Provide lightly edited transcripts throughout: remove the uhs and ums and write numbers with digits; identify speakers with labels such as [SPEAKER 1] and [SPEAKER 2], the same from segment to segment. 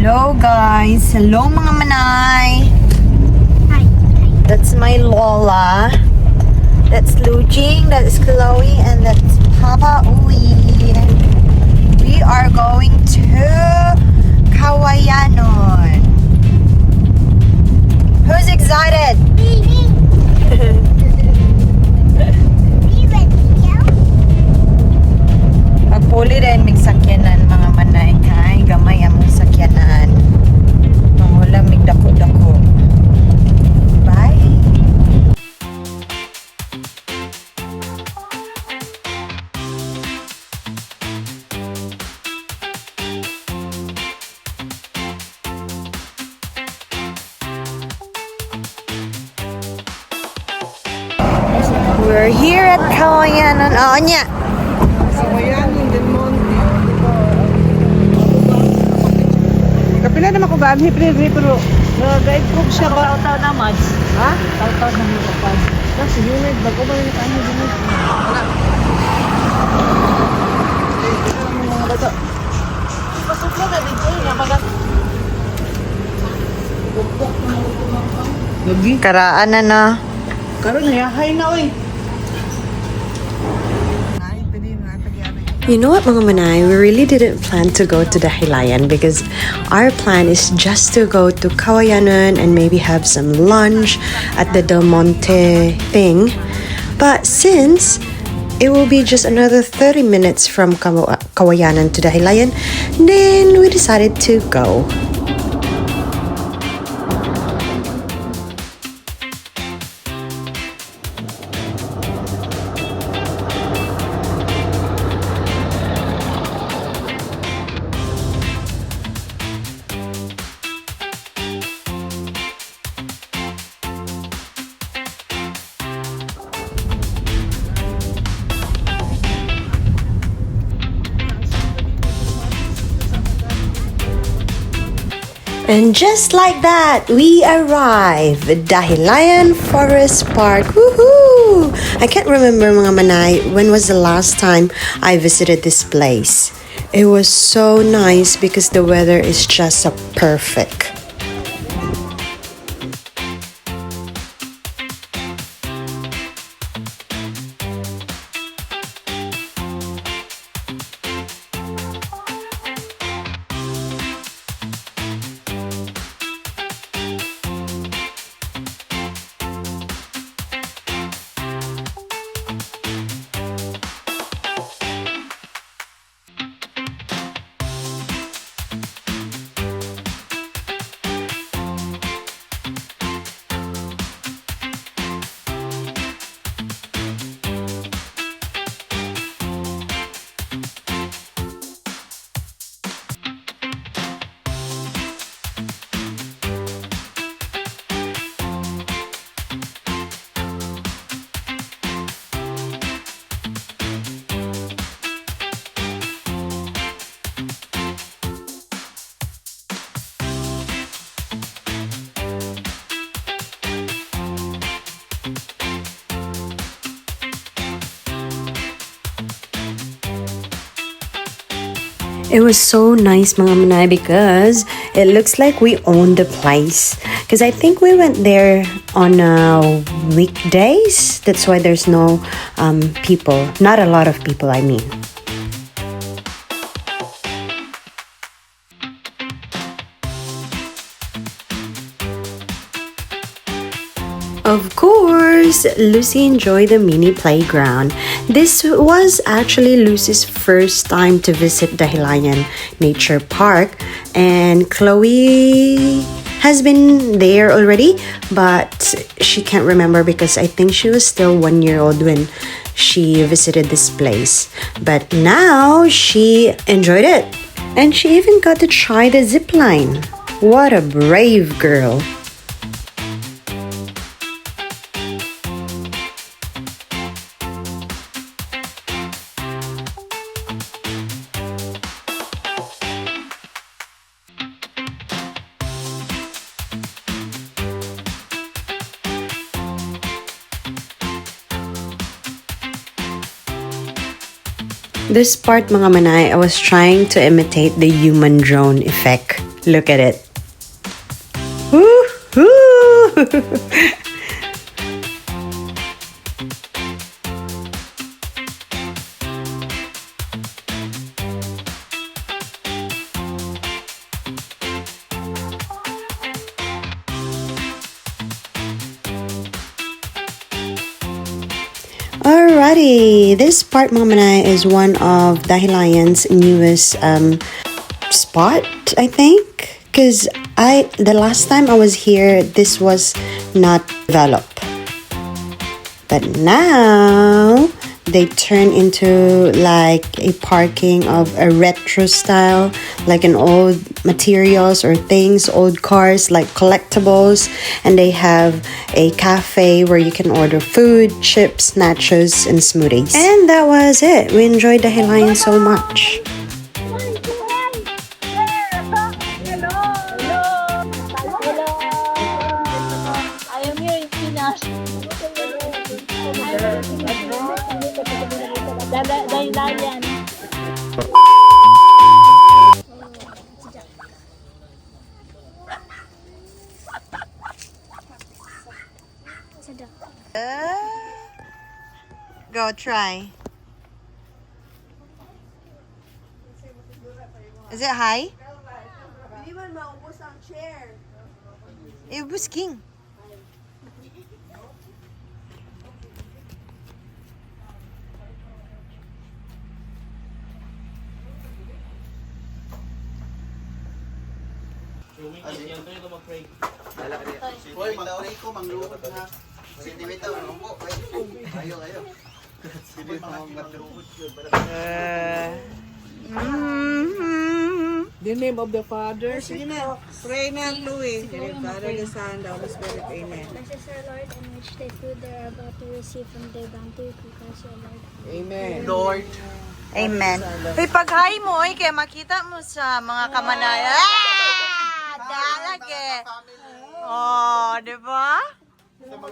[SPEAKER 1] Hello guys! Hello mga manay!
[SPEAKER 2] Hi.
[SPEAKER 1] That's my Lola. That's Lujing, that's Chloe, and that's Papa Uwi. We are going to Cawayano. Who's excited? Pagpuli rin mig sakyanan mga manay kay gamay among sakyanan. Mangula mig dako-dako. Bye. We're here at Cawayano. Oh, nya.
[SPEAKER 3] Cawayano, Del Monte. Kapila naman ko ba? Pero nag-guide cook siya ba?
[SPEAKER 4] Taw-taw na, Mads.
[SPEAKER 3] Ha?
[SPEAKER 4] Taw-taw na mo kapag.
[SPEAKER 3] Kasi humid. Bago ba yung kanya humid? Wala. Mga bata. Pasok na na dito. Nabagat. Lagi.
[SPEAKER 1] Karaan na.
[SPEAKER 3] Karoon na yahay na oy.
[SPEAKER 5] You know what, mga manay, we really didn't plan to go to Dahilayan because our plan is just to go to Cawayano and maybe have some lunch at the Del Monte thing. But since it will be just another 30 minutes from Cawayano to Dahilayan, then we decided to go. And just like that, we arrived at Dahilayan Forest Park. Woohoo! I can't remember, mga manay, when was the last time I visited this place. It was so nice because the weather is just so perfect. It was so nice, mga manay, because it looks like we own the place. Because I think we went there on weekdays. That's why there's no people. Not a lot of people, I mean. Of course, Lucy enjoyed the mini playground. This was actually Lucy's first time to visit Dahilayan Nature Park, and Chloe has been there already, but she can't remember because I think she was still 1 year old when she visited this place. But now she enjoyed it, and she even got to try the zip line. What a brave girl. This part, mga manay, I was trying to imitate the human drone effect. Look at it. Woo-hoo! Alrighty, this part Mamanay is one of Dahilayan's newest spot, I think, because the last time I was here, this was not developed, but now they turn into like a parking of a retro style, like an old materials or things, old cars, like collectibles, and they have a cafe where you can order food, chips, nachos, and smoothies. And that was it. We enjoyed the Dahilayan so much.
[SPEAKER 2] I am here in Pinas. Dahilayan.
[SPEAKER 1] Go try. Is it high?
[SPEAKER 3] Hindi man maubos ang chair.
[SPEAKER 1] It was king.
[SPEAKER 4] Hoy, mag-pray ko, manglukot ha. Sentimeter, manglukot. Ayo, ayo.
[SPEAKER 3] The name of the Father. Sige na. Pray na, Louie. The name of the Father, the Son, the Holy Spirit. Amen.
[SPEAKER 2] Blessed are Lord, and which the food they are about to receive from their bounty, because your Lord.
[SPEAKER 3] Amen.
[SPEAKER 4] Lord.
[SPEAKER 1] Amen. Uy, pag-hi mo, kaya makita mo sa mga kamanaya. Dalag eh. Oh, di ba?
[SPEAKER 3] Ang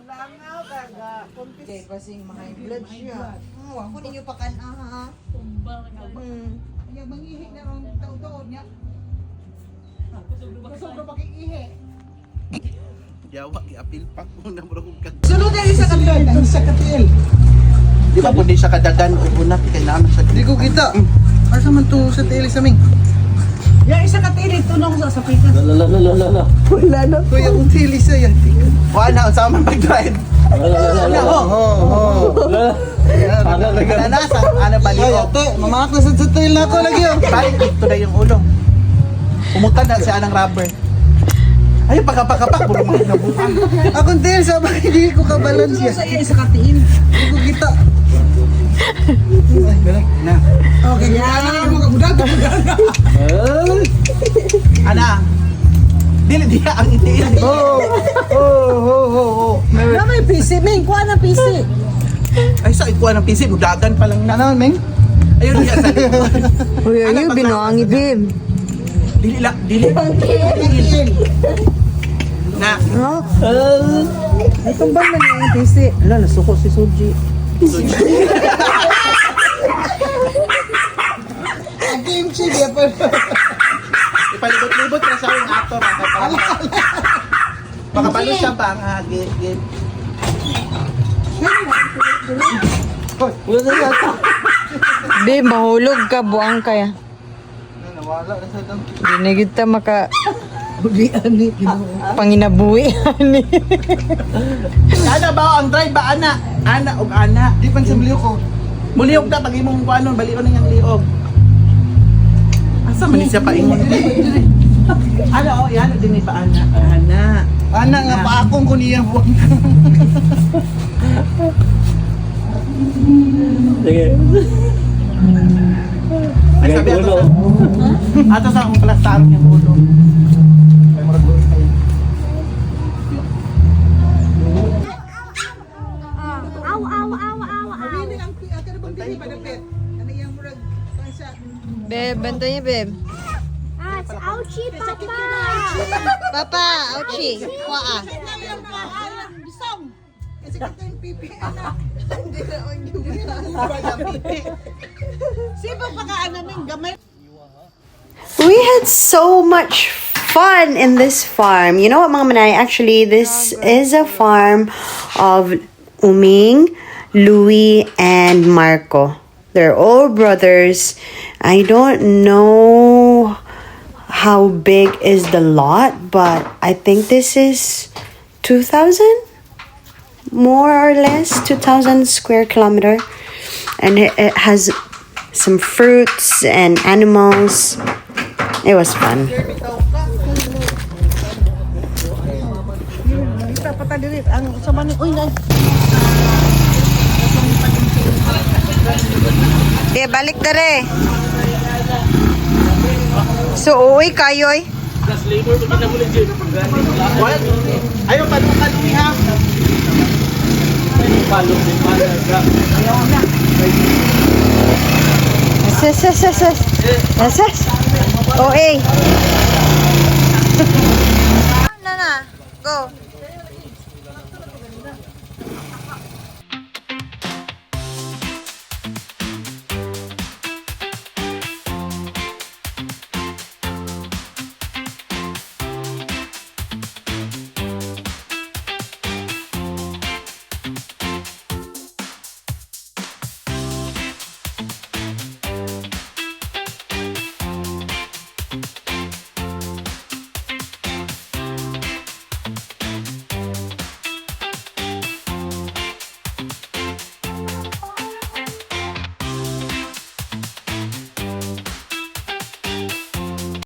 [SPEAKER 3] langaw, kaga. Okay, kasing mga blood siya.
[SPEAKER 1] Ako ninyo pa kan ha.
[SPEAKER 3] Yung mangihi na ang taon-taon niya. Gusto pakiihi.
[SPEAKER 4] Yawa, i-apil pa kung namurong kag.
[SPEAKER 3] Sunod na isa katil. Isa katil.
[SPEAKER 4] Di ba po di siya kadagan o bunat kay naman sa
[SPEAKER 3] Di ko kita. Asa man to sa tili sa ming? Yung isa katil, tunong sa sapitas. Wala na. Kuya, kung tili sa yan.
[SPEAKER 4] Wala, sama mag-drive. Wala, Ano na, sa ano baliw.
[SPEAKER 3] Mamak na sa tail na ako lagi yun.
[SPEAKER 4] Balik dito na yung ulo. Pumunta na siya ng rubber. Ay, pagkapak, puro mga nabuhan.
[SPEAKER 3] Akong tail sa bakit hindi ko kabalance yan. Sa iya, isa katil. Hindi ko kita.
[SPEAKER 4] Na.
[SPEAKER 3] Okay, kaya na mo kabudag.
[SPEAKER 4] Ana. Dili dia ang itiin.
[SPEAKER 3] Na may PC, Ming. Kuha na PC.
[SPEAKER 4] Ay, sa ikuha ng PC, budagan pa lang na naman, Meng. Ayun niya sa likod.
[SPEAKER 1] Uy, ayun, binuangi, babe.
[SPEAKER 4] Dili lang, dili. Na.
[SPEAKER 3] Itong bang na yung PC? Ala, nasuko si Suji. Ang kimchi, diya pa.
[SPEAKER 4] Ipalibot-libot na sa yung ato, makapalo siya ba ang hagit.
[SPEAKER 1] Babe, mahulog ka, buang kaya.
[SPEAKER 4] Nawala na sa dam.
[SPEAKER 1] Hindi na kita maka
[SPEAKER 3] Bugian ni.
[SPEAKER 1] panginabuhi.
[SPEAKER 4] Ana ba ang drive ba ana? Ana og ana.
[SPEAKER 3] Di pan sa maliw ko.
[SPEAKER 4] Muliog na pag imong kuanon balion na yang liog. Asa man siya paingon? Ana oh, yan din ni pa ana. Ana.
[SPEAKER 3] Ana nga pa akong ko niya buwan.
[SPEAKER 6] Sige.
[SPEAKER 4] Ay sabi ato sa. Ato sa akong plastar yung ulo. Ay murag doon kayo.
[SPEAKER 2] Ow, ow, ow, ow, ow.
[SPEAKER 3] Hindi ang kada bang dili padapit. Ano yang murag sa
[SPEAKER 1] Babe, banta niya, babe.
[SPEAKER 2] Ah, it's ouchie, Papa.
[SPEAKER 1] Papa, ouchie. Kuha ah.
[SPEAKER 3] bisong. Kasi kita yung pipi ana.
[SPEAKER 4] Murag ang pipi.
[SPEAKER 3] Sipa pa ka ana ning gamay.
[SPEAKER 5] We had so much fun in this farm. You know what, mga manay? Actually, this is a farm of Uming, Louie, and Marco. They're all brothers. I don't know how big is the lot, but I think this is 2,000? More or less, 2,000 square kilometer. And it has some fruits and animals. It was fun.
[SPEAKER 1] Yeah, balik dere. So, uwi kayoy.
[SPEAKER 4] Ayaw, palukan ni ha.
[SPEAKER 1] Yes. Oh, eh. Na. Go.